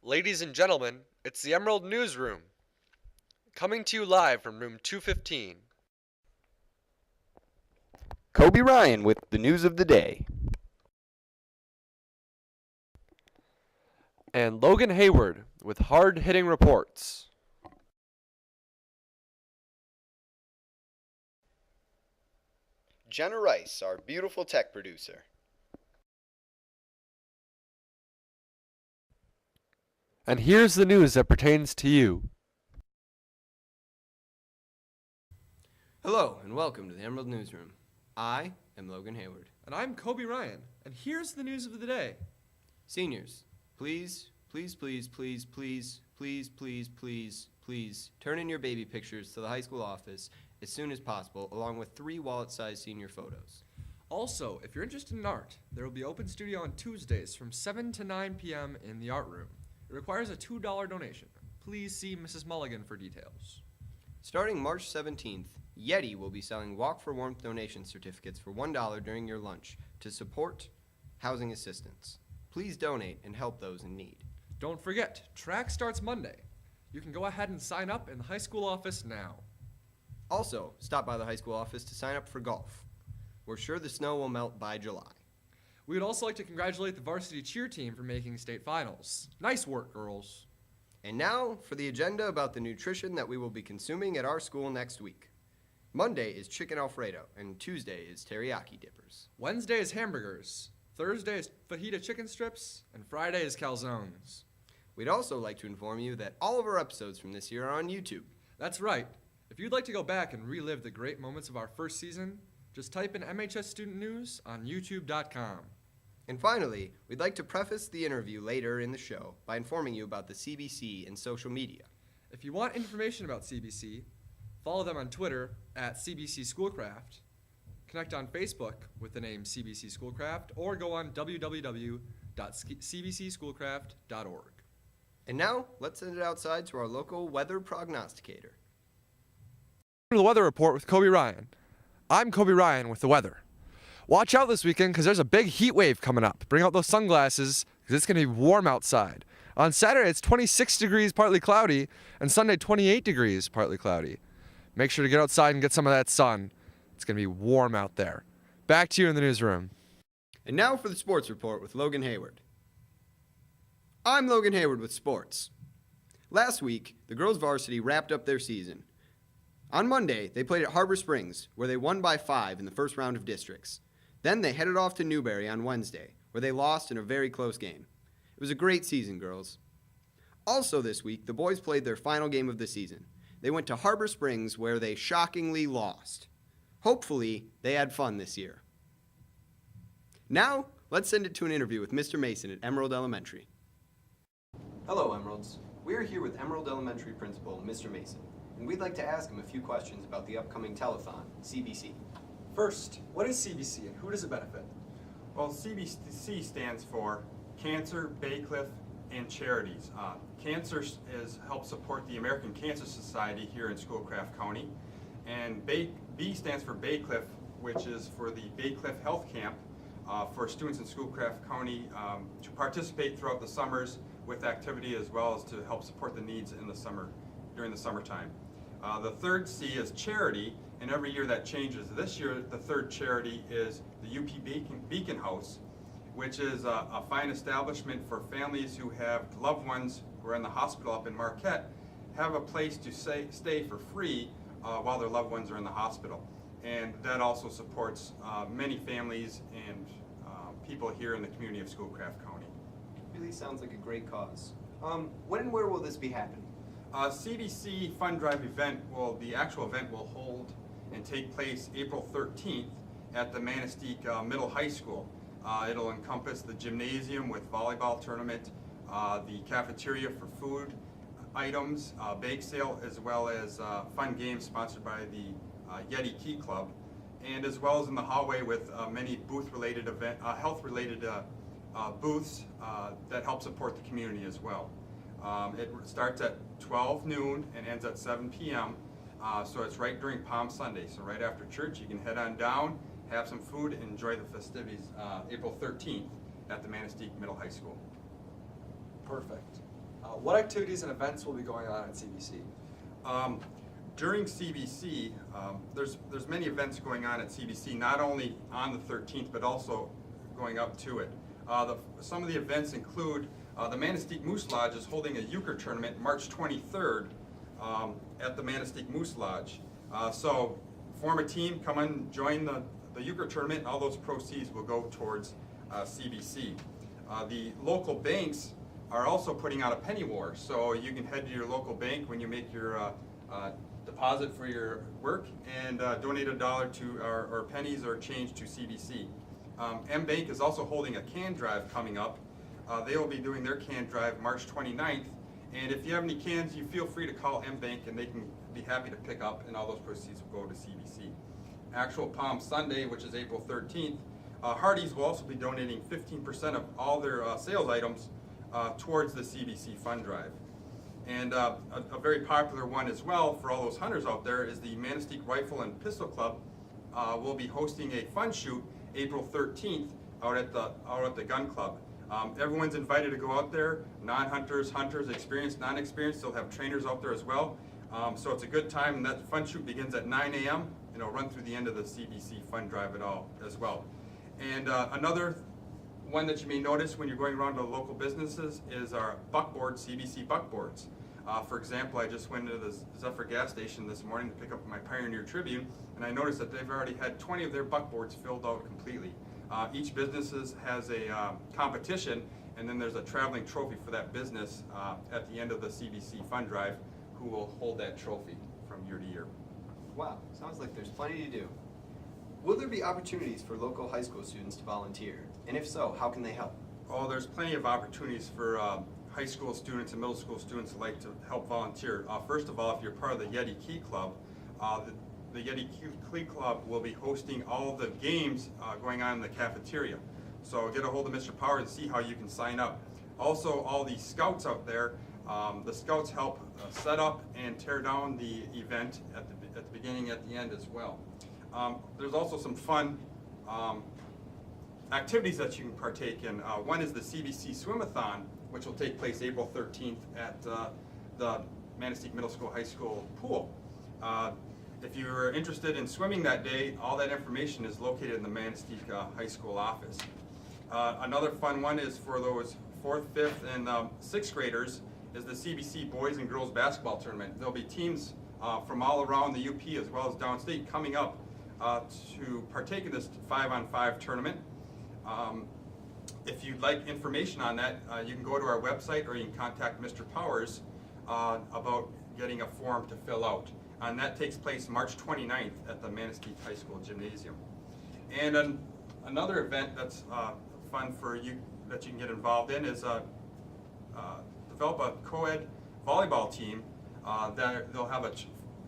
Ladies and gentlemen, it's the Emerald Newsroom, coming to you live from room 215. Coby Ryan with the news of the day. And Logan Hayward with hard-hitting reports. Genna, our beautiful tech producer. And here's the news that pertains to you. Hello, and welcome to the Emerald Newsroom. I am Logan Hayward. And I'm Coby Ryan, and here's the news of the day. Seniors, please turn in your baby pictures to the high school office as soon as possible, along with 3 wallet-sized senior photos. Also, if you're interested in art, there will be open studio on Tuesdays from 7 to 9 p.m. in the art room. It requires a $2 donation. Please see Mrs. Mulligan for details. Starting March 17th, Yeti will be selling Walk for Warmth donation certificates for $1 during your lunch to support housing assistance. Please donate and help those in need. Don't forget, track starts Monday. You can go ahead and sign up in the high school office now. Also, stop by the high school office to sign up for golf. We're sure the snow will melt by July. We would also like to congratulate the varsity cheer team for making state finals. Nice work, girls. And now for the agenda about the nutrition that we will be consuming at our school next week. Monday is chicken Alfredo, and Tuesday is teriyaki dippers. Wednesday is hamburgers. Thursday is fajita chicken strips, and Friday is calzones. We'd also like to inform you that all of our episodes from this year are on YouTube. That's right. If you'd like to go back and relive the great moments of our first season, just type in MHS Student News on youtube.com. And finally, we'd like to preface the interview later in the show by informing you about the CBC and social media. If you want information about CBC, follow them on Twitter at CBC Schoolcraft, connect on Facebook with the name CBC Schoolcraft, or go on www.cbcschoolcraft.org. And now, let's send it outside to our local weather prognosticator. The weather report with Coby Ryan. I'm Coby Ryan with the weather. Watch out this weekend because there's a big heat wave coming up. Bring out those sunglasses because it's going to be warm outside. On Saturday, it's 26 degrees, partly cloudy, and Sunday, 28 degrees, partly cloudy. Make sure to get outside and get some of that sun. It's going to be warm out there. Back to you in the newsroom. And now for the sports report with Logan Hayward. I'm Logan Hayward with sports. Last week, the girls varsity wrapped up their season. On Monday, they played at Harbor Springs, where they won by 5 in the first round of districts. Then they headed off to Newberry on Wednesday, where they lost in a very close game. It was a great season, girls. Also this week, the boys played their final game of the season. They went to Harbor Springs, where they shockingly lost. Hopefully, they had fun this year. Now, let's send it to an interview with Mr. Mason at Emerald Elementary. Hello, Emeralds. We are here with Emerald Elementary Principal, Mr. Mason, and we'd like to ask him a few questions about the upcoming telethon, CBC. First, what is CBC and who does it benefit? Well, CBC stands for Cancer, Baycliff, and Charities. Cancer helps support the American Cancer Society here in Schoolcraft County, and B stands for Baycliff, which is for the Baycliff Health Camp for students in Schoolcraft County to participate throughout the summers with activity as well as to help support the needs in the summer, during the summertime. The third C is charity, and every year that changes. This year, the third charity is the UP Beacon House, which is a fine establishment for families who have loved ones who are in the hospital up in Marquette, have a place to stay for free while their loved ones are in the hospital. And that also supports many families and people here in the community of Schoolcraft County. Really sounds like a great cause. When and where will this be happening? CBC Fund Drive event the actual event will hold and take place April 13th at the Manistee Middle High School. It'll encompass the gymnasium with volleyball tournament, the cafeteria for food items, bake sale, as well as fun games sponsored by the Yeti Key Club, and as well as in the hallway with many booth-related health-related booths that help support the community as well. It starts at 12 noon and ends at 7 p.m. So it's right during Palm Sunday. So right after church, you can head on down, have some food, and enjoy the festivities April 13th at the Manistee Middle High School. Perfect. What activities and events will be going on at CBC? During CBC, there's many events going on at CBC, not only on the 13th, but also going up to it. Some of the events include the Manistee Moose Lodge is holding a euchre tournament March 23rd at the Manistee Moose Lodge. So form a team, come and join the euchre tournament, and all those proceeds will go towards CBC. The local banks are also putting out a penny war, so you can head to your local bank when you make your deposit for your work and donate $1 to or pennies or change to CBC. M-Bank is also holding a can drive coming up. They will be doing their can drive March 29th, and if you have any cans, you feel free to call M-Bank and they can be happy to pick up, and all those proceeds will go to CBC. Actual Palm Sunday, which is April 13th, Hardee's will also be donating 15% of all their sales items towards the CBC fund drive. And a very popular one as well for all those hunters out there is the Manistee Rifle and Pistol Club will be hosting a fun shoot April 13th out at the gun club. Everyone's invited to go out there, non-hunters, hunters, experienced, non-experienced, they'll have trainers out there as well. So it's a good time, and that fun shoot begins at 9 a.m. and it'll run through the end of the CBC fund drive as well. And another one that you may notice when you're going around to local businesses is our buckboard, CBC buckboards. For example, I just went into the Zephyr gas station this morning to pick up my Pioneer Tribune, and I noticed that they've already had 20 of their buckboards filled out completely. Each business has a competition, and then there's a traveling trophy for that business at the end of the CBC fund drive, who will hold that trophy from year to year. Wow, sounds like there's plenty to do. Will there be opportunities for local high school students to volunteer? And if so, how can they help? Oh, there's plenty of opportunities for high school students and middle school students who like to help volunteer. First of all, if you're part of the Yeti Key Club, the Yeti Key Club will be hosting all the games going on in the cafeteria. So get a hold of Mr. Power and see how you can sign up. Also, all the scouts out there, the scouts help set up and tear down the event at the beginning, at the end as well. There's also some fun activities that you can partake in. One is the CBC Swimathon, which will take place April 13th at the Manistee Middle School High School pool. If you're interested in swimming that day, all that information is located in the Manistee High School office. Another fun one is for those 4th, 5th, and 6th graders is the CBC Boys and Girls Basketball Tournament. There'll be teams from all around the UP as well as downstate coming up to partake in this 5-on-5 tournament. If you'd like information on that, you can go to our website or you can contact Mr. Powers about getting a form to fill out. And that takes place March 29th at the Manistee High School Gymnasium. And another event that's fun for you that you can get involved in is develop a co-ed volleyball team. They'll have a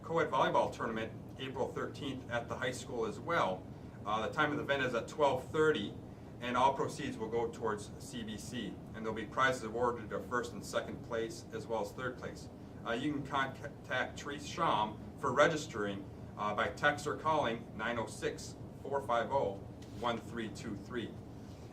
co-ed volleyball tournament April 13th at the high school as well. The time of the event is at 12:30, and all proceeds will go towards CBC. And there'll be prizes awarded to 1st and 2nd place as well as 3rd place. You can contact Therese Schramm for registering by text or calling 906-450-1323.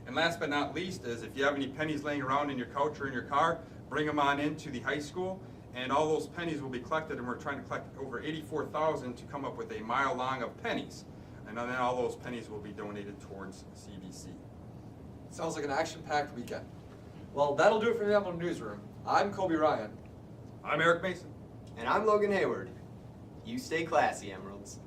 And last but not least is if you have any pennies laying around in your couch or in your car, bring them on into the high school, and all those pennies will be collected, and we're trying to collect over 84,000 to come up with a mile long of pennies. And then all those pennies will be donated towards CBC. Sounds like an action-packed weekend. Well, that'll do it for the Emerald Newsroom. I'm Coby Ryan. I'm Eric Mason. And I'm Logan Hayward. You stay classy, Emeralds.